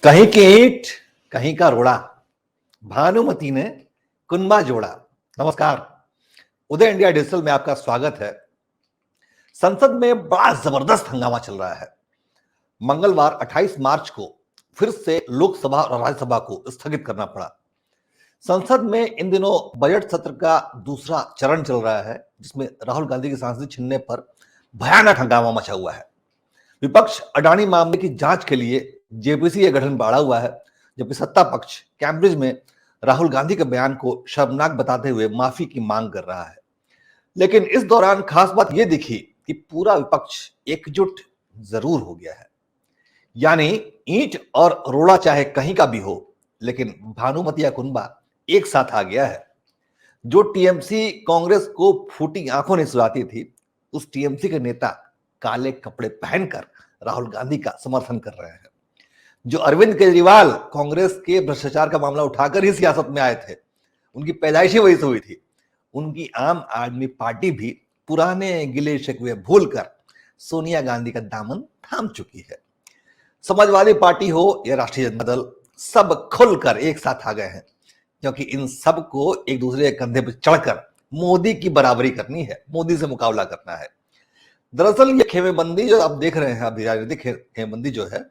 कहीं की ईंट कहीं का रोड़ा, भानुमति ने कुनबा जोड़ा। नमस्कार, उदय इंडिया डिजिटल में आपका स्वागत है। संसद में बड़ा जबरदस्त हंगामा चल रहा है। मंगलवार 28 मार्च को फिर से लोकसभा और राज्यसभा को स्थगित करना पड़ा। संसद में इन दिनों बजट सत्र का दूसरा चरण चल रहा है, जिसमें राहुल गांधी की सांसदी छीनने पर भयानक हंगामा मचा हुआ है। विपक्ष अडानी मामले की जांच के लिए जेपीसी का गठन बढ़ा हुआ है, जबकि सत्ता पक्ष कैम्ब्रिज में राहुल गांधी के बयान को शर्मनाक बताते हुए माफी की मांग कर रहा है। लेकिन इस दौरान खास बात यह दिखी कि पूरा विपक्ष एकजुट जरूर हो गया है। यानी ईंट और रोड़ा चाहे कहीं का भी हो, लेकिन भानुमति या कुनबा एक साथ आ गया है। जो टीएमसी कांग्रेस को फूटी आंखों ने सुलाती थी, उस टीएमसी के नेता काले कपड़े पहनकर राहुल गांधी का समर्थन कर रहे हैं। जो अरविंद केजरीवाल कांग्रेस के भ्रष्टाचार का मामला उठाकर ही सियासत में आए थे, उनकी पैदाइश ही वही से हुई थी। उनकी आम आदमी पार्टी भी पुराने गिले शिकवे भूलकर सोनिया गांधी का दामन थाम चुकी है। समाजवादी पार्टी हो या राष्ट्रीय जनता दल, सब खुलकर एक साथ आ गए हैं, क्योंकि इन सब को एक दूसरे के कंधे पर चढ़कर मोदी की बराबरी करनी है, मोदी से मुकाबला करना है। दरअसल ये खेमेबंदी जो आप देख रहे हैं, अभी राजनीतिक खेमेबंदी जो है,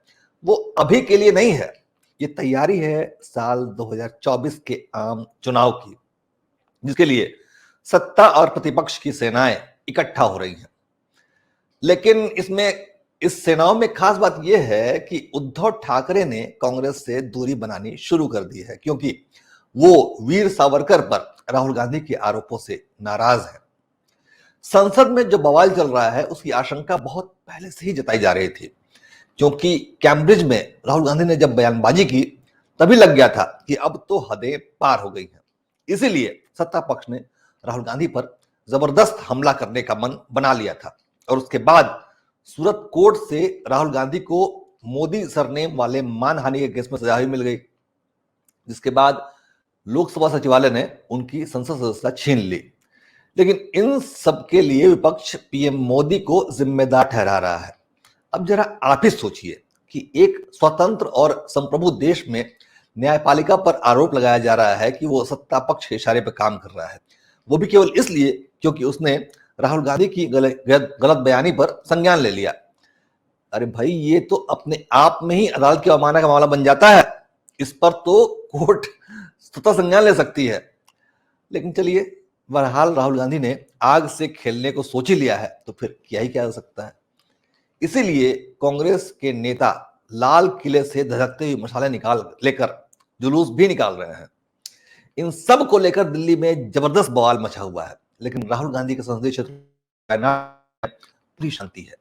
वो अभी के लिए नहीं है। ये तैयारी है साल 2024 के आम चुनाव की, जिसके लिए सत्ता और प्रतिपक्ष की सेनाएं इकट्ठा हो रही हैं। लेकिन इसमें इस सेनाओं में खास बात यह है कि उद्धव ठाकरे ने कांग्रेस से दूरी बनानी शुरू कर दी है, क्योंकि वो वीर सावरकर पर राहुल गांधी के आरोपों से नाराज है। संसद में जो बवाल चल रहा है, उसकी आशंका बहुत पहले से ही जताई जा रही थी, क्योंकि कैम्ब्रिज में राहुल गांधी ने जब बयानबाजी की, तभी लग गया था कि अब तो हदें पार हो गई हैं। इसीलिए सत्ता पक्ष ने राहुल गांधी पर जबरदस्त हमला करने का मन बना लिया था। और उसके बाद सूरत कोर्ट से राहुल गांधी को मोदी सरनेम वाले मानहानि के केस में सजा भी मिल गई, जिसके बाद लोकसभा सचिवालय ने उनकी संसद सदस्यता छीन ली। लेकिन इन सब के लिए विपक्ष पीएम मोदी को जिम्मेदार ठहरा रहा है। अब जरा आप ही सोचिए कि एक स्वतंत्र और संप्रभु देश में न्यायपालिका पर आरोप लगाया जा रहा है कि वो सत्ता पक्ष के इशारे पर काम कर रहा है, वो भी केवल इसलिए क्योंकि उसने राहुल गांधी की गलत बयानी पर संज्ञान ले लिया। अरे भाई, ये तो अपने आप में ही अदालत की अवमानना का मामला बन जाता है। इस पर तो कोर्ट स्वतः संज्ञान ले सकती है। लेकिन चलिए, बहरहाल राहुल गांधी ने आग से खेलने को सोच ही लिया है, तो फिर क्या ही किया जा सकता है। इसीलिए कांग्रेस के नेता लाल किले से धधकते हुए मशाले निकाल लेकर जुलूस भी निकाल रहे हैं। इन सब को लेकर दिल्ली में जबरदस्त बवाल मचा हुआ है। लेकिन राहुल गांधी के संसदीय क्षेत्र पूरी शांति है।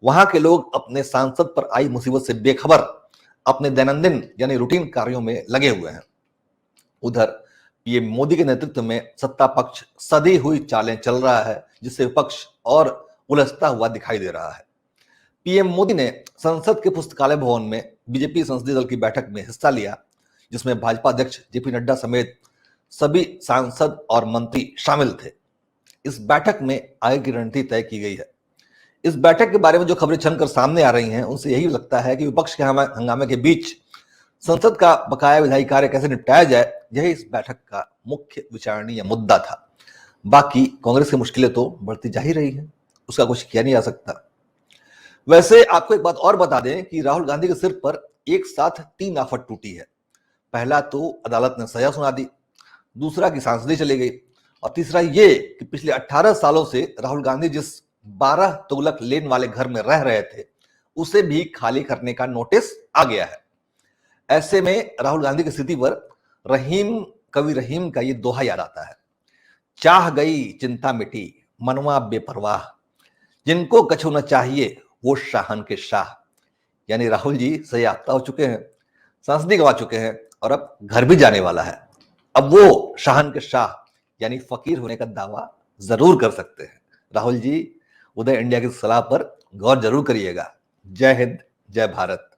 वहां के लोग अपने सांसद पर आई मुसीबत से बेखबर अपने दैनंदिन यानी रूटीन कार्यों में लगे हुए हैं। उधर पीएम मोदी के नेतृत्व में सत्ता पक्ष सदी हुई चालें चल रहा है, जिससे विपक्ष और उलझता हुआ दिखाई दे रहा है। पीएम मोदी ने संसद के पुस्तकालय भवन में बीजेपी संसदीय दल की बैठक में हिस्सा लिया, जिसमें भाजपा अध्यक्ष जेपी नड्डा समेत सभी सांसद और मंत्री शामिल थे। इस बैठक में आगे की रणनीति तय की गई है। इस बैठक के बारे में जो खबरें छनकर सामने आ रही हैं, उनसे यही लगता है कि विपक्ष के हंगामे के बीच संसद का बकाया विधायी कार्य कैसे निपटाया जाए, यही इस बैठक का मुख्य विचारणीय मुद्दा था। बाकी कांग्रेस की मुश्किलें तो बढ़ती जा ही रही हैं, उसका कुछ किया नहीं जा सकता। वैसे आपको एक बात और बता दें कि राहुल गांधी के सिर पर एक साथ 3 आफत टूटी है। पहला तो अदालत ने सजा सुना दी, दूसरा कि सांसदी चली गई, और तीसरा ये कि पिछले 18 सालों से राहुल गांधी जिस 12 तुगलक लेन वाले घर में रह रहे थे, उसे भी खाली करने का नोटिस आ गया है। ऐसे में राहुल गांधी की स्थिति पर कवि रहीम का ये दोहा याद आता है, चाह गई चिंता मिटी मनवा बेपरवाह, जिनको कछु न चाहिए वो शाहन के शाह। यानी राहुल जी सयाफ्ता हो चुके हैं, संसदी गंवा चुके हैं, और अब घर भी जाने वाला है। अब वो शाहन के शाह यानी फकीर होने का दावा जरूर कर सकते हैं। राहुल जी, उदय इंडिया की सलाह पर गौर जरूर करिएगा। जय हिंद, जय भारत।